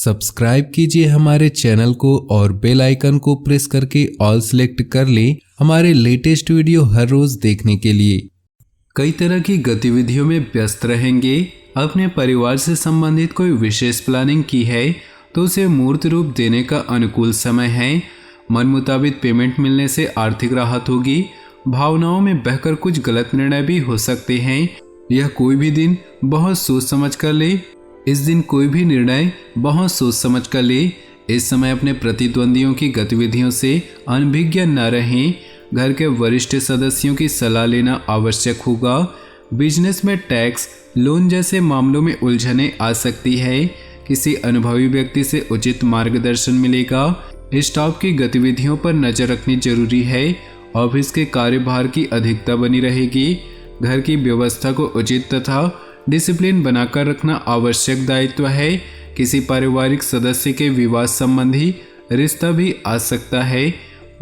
Subscribe कीजिए हमारे channel को और बेल आइकन को प्रेस करके ऑल सेलेक्ट कर लें हमारे लेटेस्ट वीडियो हर रोज देखने के लिए। कई तरह की गतिविधियों में व्यस्त रहेंगे। अपने परिवार से संबंधित कोई विशेष प्लानिंग की है तो उसे मूर्त रूप देने का अनुकूल समय है। मन मुताबिक पेमेंट मिलने से आर्थिक राहत होगी। भावनाओं में बहकर कुछ गलत निर्णय भी हो सकते हैं। यह कोई भी दिन बहुत सोच समझ कर ले। इस दिन कोई भी निर्णय बहुत सोच समझ कर ले। इस समय अपने प्रतिद्वंदियों की गतिविधियों से अनभिज्ञ न रहें। घर के वरिष्ठ सदस्यों की सलाह लेना आवश्यक होगा। बिजनेस में टैक्स, लोन जैसे मामलों में उलझनें आ सकती है। किसी अनुभवी व्यक्ति से उचित मार्गदर्शन मिलेगा। स्टाफ की गतिविधियों पर नजर रखनी जरूरी है। ऑफिस के कार्यभार की अधिकता बनी रहेगी। घर की व्यवस्था को उचित तथा डिसिप्लिन बनाकर रखना आवश्यक दायित्व है। किसी पारिवारिक सदस्य के विवाह संबंधी रिश्ता भी आ सकता है।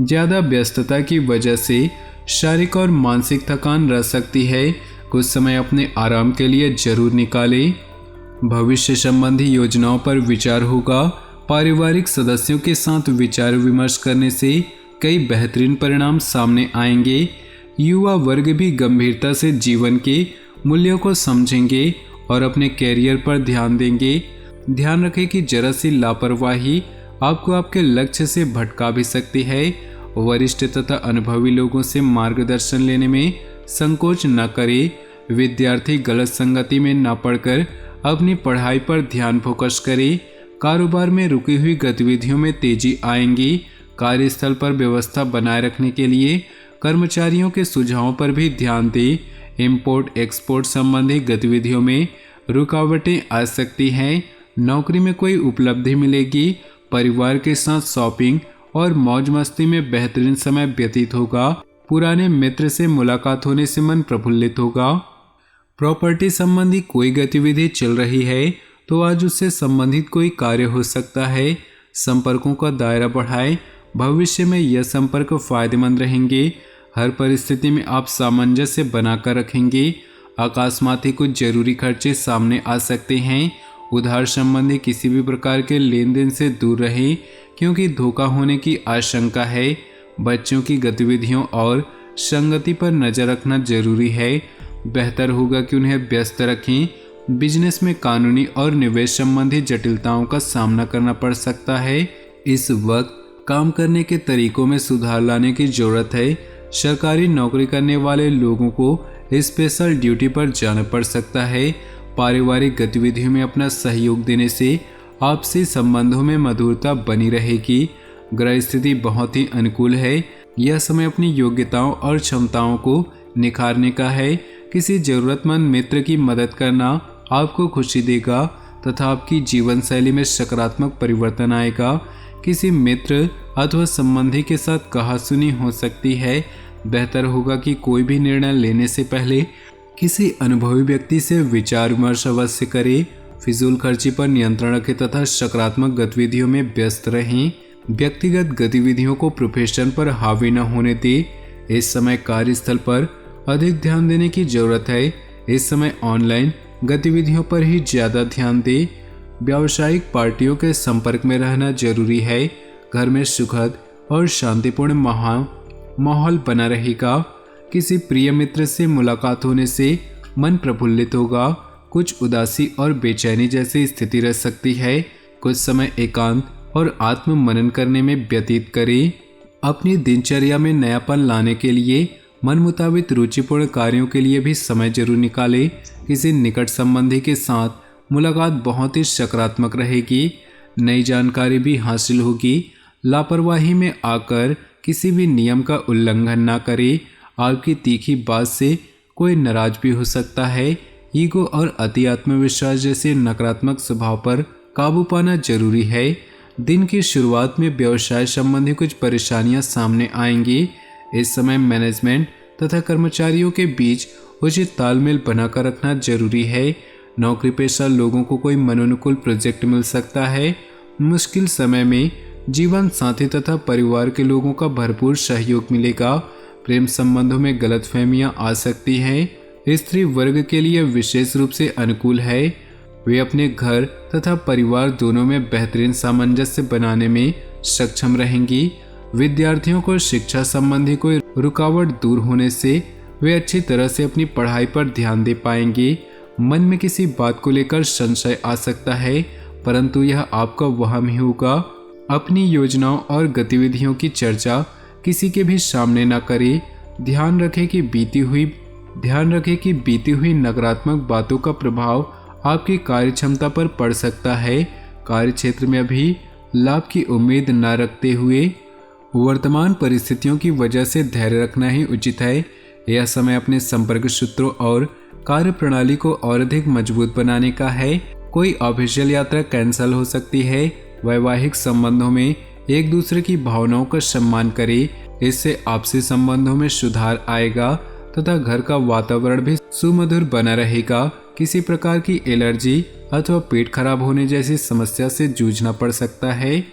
ज़्यादा व्यस्तता की वजह से शारीरिक और मानसिक थकान रह सकती है। कुछ समय अपने आराम के लिए जरूर निकालें। भविष्य संबंधी योजनाओं पर विचार होगा। पारिवारिक सदस्यों के साथ विचार विमर्श करने से कई बेहतरीन परिणाम सामने आएंगे। युवा वर्ग भी गंभीरता से जीवन के मूल्यों को समझेंगे और अपने कैरियर पर ध्यान देंगे। ध्यान रखें कि जरा सी लापरवाही आपको आपके लक्ष्य से भटका भी सकती है। वरिष्ठ तथा अनुभवी लोगों से मार्गदर्शन लेने में संकोच न करें। विद्यार्थी गलत संगति में न पड़कर अपनी पढ़ाई पर ध्यान फोकस करें। कारोबार में रुकी हुई गतिविधियों में तेजी आएंगी। कार्यस्थल पर व्यवस्था बनाए रखने के लिए कर्मचारियों के सुझावों पर भी ध्यान दें। इंपोर्ट एक्सपोर्ट संबंधी गतिविधियों में रुकावटें आ सकती हैं। नौकरी में कोई उपलब्धि मिलेगी। परिवार के साथ शॉपिंग और मौज मस्ती में बेहतरीन समय व्यतीत होगा। पुराने मित्र से मुलाकात होने से मन प्रफुल्लित होगा। प्रॉपर्टी संबंधी कोई गतिविधि चल रही है तो आज उससे संबंधित कोई कार्य हो सकता है। संपर्कों का दायरा बढ़ाएं। भविष्य में यह संपर्क फायदेमंद रहेंगे। हर परिस्थिति में आप सामंजस्य बनाकर रखेंगे। अकस्मात ही कुछ जरूरी खर्चे सामने आ सकते हैं। उधार संबंधी किसी भी प्रकार के लेन देन से दूर रहें क्योंकि धोखा होने की आशंका है। बच्चों की गतिविधियों और संगति पर नजर रखना जरूरी है। बेहतर होगा कि उन्हें व्यस्त रखें। बिजनेस में कानूनी और निवेश संबंधी जटिलताओं का सामना करना पड़ सकता है। इस वक्त काम करने के तरीकों में सुधार लाने की जरूरत है। सरकारी नौकरी करने वाले लोगों को स्पेशल ड्यूटी पर जाना पड़ सकता है। पारिवारिक गतिविधियों में अपना सहयोग देने से आपसी संबंधों में मधुरता बनी रहेगी। ग्रह स्थिति बहुत ही अनुकूल है। यह समय अपनी योग्यताओं और क्षमताओं को निखारने का है। किसी जरूरतमंद मित्र की मदद करना आपको खुशी देगा तथा आपकी जीवन शैली में सकारात्मक परिवर्तन आएगा। किसी मित्र अथवा संबंधी के साथ कहासुनी हो सकती है। बेहतर होगा कि कोई भी निर्णय लेने से पहले किसी अनुभवी व्यक्ति से विचार विमर्श अवश्य करें। फिजूल खर्ची पर नियंत्रण रखें तथा सकारात्मक गतिविधियों में व्यस्त रहें। व्यक्तिगत गतिविधियों को प्रोफेशन पर हावी न होने दें। इस समय कार्यस्थल पर अधिक ध्यान देने की जरूरत है। इस समय ऑनलाइन गतिविधियों पर ही ज़्यादा ध्यान दें। व्यावसायिक पार्टियों के संपर्क में रहना जरूरी है। घर में सुखद और शांतिपूर्ण माहौल बना रहेगा। किसी प्रिय मित्र से मुलाकात होने से मन प्रफुल्लित होगा। कुछ उदासी और बेचैनी जैसी स्थिति रह सकती है। कुछ समय एकांत और आत्म मनन करने में व्यतीत करें। अपनी दिनचर्या में नयापन लाने के लिए मन मुताबिक रुचिपूर्ण कार्यों के लिए भी समय जरूर निकालें। किसी निकट संबंधी के साथ मुलाकात बहुत ही सकारात्मक रहेगी। नई जानकारी भी हासिल होगी। लापरवाही में आकर किसी भी नियम का उल्लंघन ना करें। आपकी तीखी बात से कोई नाराज भी हो सकता है। ईगो और अति आत्मविश्वास जैसे नकारात्मक स्वभाव पर काबू पाना जरूरी है। दिन की शुरुआत में व्यवसाय संबंधी कुछ परेशानियां सामने आएंगी। इस समय मैनेजमेंट तथा कर्मचारियों के बीच उचित तालमेल बनाकर रखना जरूरी है। नौकरी पेशा लोगों को कोई मनोनुकूल प्रोजेक्ट मिल सकता है। मुश्किल समय में जीवन साथी तथा परिवार के लोगों का भरपूर सहयोग मिलेगा। प्रेम संबंधों में गलतफहमियां आ सकती हैं। स्त्री वर्ग के लिए विशेष रूप से अनुकूल है। वे अपने घर तथा परिवार दोनों में बेहतरीन सामंजस्य बनाने में सक्षम रहेंगी। विद्यार्थियों को शिक्षा संबंधी कोई रुकावट दूर होने से वे अच्छी तरह से अपनी पढ़ाई पर ध्यान दे पाएंगे। मन में किसी बात को लेकर संशय आ सकता है, परंतु यह आपका वहम ही होगा। अपनी योजनाओं और गतिविधियों की चर्चा किसी के भी सामने न करें। ध्यान रखें कि बीती हुई नकारात्मक बातों का प्रभाव आपकी कार्य क्षमता पर पड़ सकता है। कार्य क्षेत्र में अभी लाभ की उम्मीद न रखते हुए वर्तमान परिस्थितियों की वजह से धैर्य रखना ही उचित है। यह समय अपने संपर्क सूत्रों और कार्य प्रणाली को और अधिक मजबूत बनाने का है। कोई ऑफिशियल यात्रा कैंसिल हो सकती है। वैवाहिक संबंधों में एक दूसरे की भावनाओं का सम्मान करें, इससे आपसी संबंधों में सुधार आएगा तथा घर का वातावरण भी सुमधुर बना रहेगा। किसी प्रकार की एलर्जी अथवा पेट खराब होने जैसी समस्या से जूझना पड़ सकता है।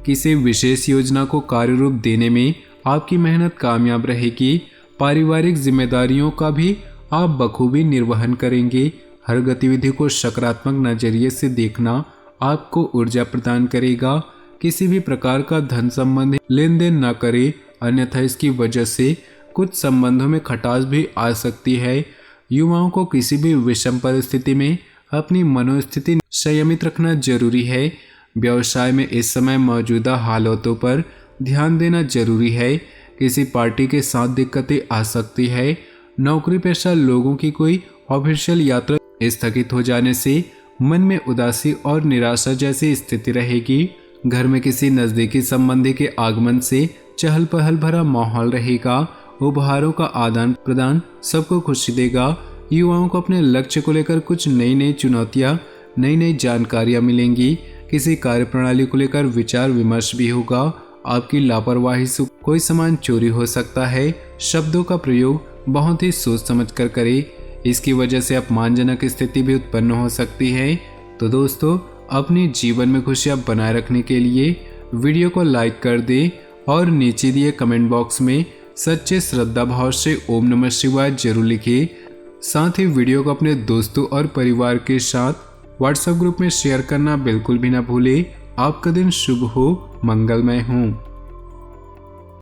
किसी विशेष योजना को कार्य रूप देने में आपकी मेहनत कामयाब रहेगी। पारिवारिक जिम्मेदारियों का भी आप बखूबी निर्वहन करेंगे। हर गतिविधि को सकारात्मक नजरिए से देखना आपको ऊर्जा प्रदान करेगा। किसी भी प्रकार का धन संबंधी लेन देन न करें, अन्यथा इसकी वजह से कुछ संबंधों में खटास भी आ सकती है। युवाओं को किसी भी विषम परिस्थिति में अपनी मनोस्थिति संयमित रखना जरूरी है। व्यवसाय में इस समय मौजूदा हालातों पर ध्यान देना जरूरी है। किसी पार्टी के साथ दिक्कतें आ सकती है। नौकरी पेशा लोगों की कोई ऑफिशियल यात्रा स्थगित हो जाने से मन में उदासी और निराशा जैसी स्थिति रहेगी। घर में किसी नजदीकी संबंधी के आगमन से चहल पहल भरा माहौल रहेगा। उपहारों का आदान प्रदान सबको खुशी देगा। युवाओं को अपने लक्ष्य को लेकर कुछ नई चुनौतियां, नई जानकारियां मिलेंगी। किसी कार्य प्रणाली को लेकर विचार विमर्श भी होगा। आपकी लापरवाही से कोई सामान चोरी हो सकता है। शब्दों का प्रयोग बहुत ही सोच समझ कर करें, इसकी वजह से अपमानजनक स्थिति भी उत्पन्न हो सकती है। तो दोस्तों, अपने जीवन में खुशियां बनाए रखने के लिए वीडियो को लाइक कर दें और नीचे दिए कमेंट बॉक्स में सच्चे श्रद्धा भाव से ओम नमः शिवाय जरूर लिखिए। साथ ही वीडियो को अपने दोस्तों और परिवार के साथ व्हाट्सएप ग्रुप में शेयर करना बिल्कुल भी ना भूलें। आपका दिन शुभ हो, मंगलमय हो।